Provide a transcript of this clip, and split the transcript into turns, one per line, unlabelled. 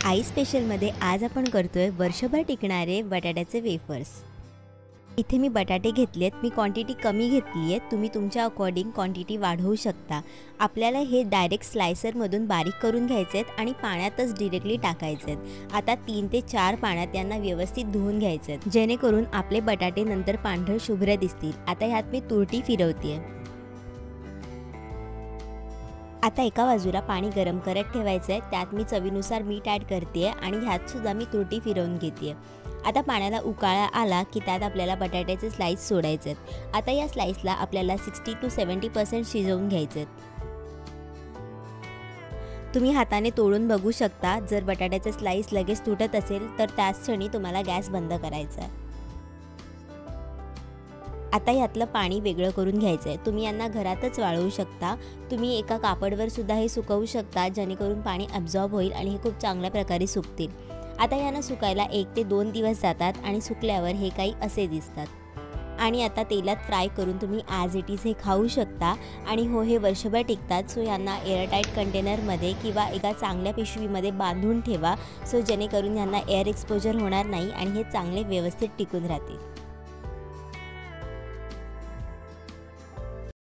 आई स्पेशलमध्ये आज आपण करतोय वर्षभर टिकणारे बटाट्याचे वेफर्स। इथे मी बटाटे घेतलेत, मी क्वांटिटी कमी घेतली आहे, तुम्ही तुमच्या अकॉर्डिंग क्वांटिटी वाढवू शकता। आपल्याला हे डायरेक्ट स्लायसरमधून बारीक करून घ्यायचे आहेत आणि पाण्यातच डायरेक्टली टाकायचे आहेत। आता 3 ते 4 पाण्यात यांना व्यवस्थित धुवून घ्यायचे आहेत, जेणेकरून आपले बटाटे नंतर पांढर शुभ्र दिसतील। आता ह्यात मी तुरटी फिरवते आहे। आता एका बाजूला पाणी गरम करत ठेवायचं आहे, त्यात मी चवीनुसार मीठ ॲड करते आहे आणि ह्यात सुद्धा मी तुरटी फिरवून घेते आहे। आता पाण्याला उकाळा आला की त्यात आपल्याला बटाट्याचे स्लाइस सोडायचे आहेत। आता या स्लाइसला आपल्याला 60 to 70% शिजवून घ्यायचे आहेत। तुम्ही हाताने तोडून बघू शकता, जर बटाट्याचे स्लाइस लगेच तुटत असेल तर त्याच क्षणी तुम्हाला गॅस बंद करायचा आहे। आता यातलं पाणी वेगळं करून घ्यायचं आहे। तुम्ही यांना घरातच वाळवू शकता, तुम्ही एका कापडवर सुद्धा हे सुकवू शकता, जेणेकरून पाणी ॲब्झॉर्ब होईल आणि हे खूप चांगल्या प्रकारे सुकतील। आता यांना सुकायला 1 ते 2 दिवस जातात आणि सुकल्यावर हे काही असे दिसतात। आणि आता तेलात फ्राय करून तुम्ही ॲज इट इज हे खाऊ शकता। आणि हो, हे वर्षभर टिकतात। सो यांना एअरटाईट कंटेनरमध्ये किंवा एका चांगल्या पिशवीमध्ये बांधून ठेवा, सो जेणेकरून यांना एअर एक्सपोजर होणार नाही आणि हे चांगले व्यवस्थित टिकून राहतील।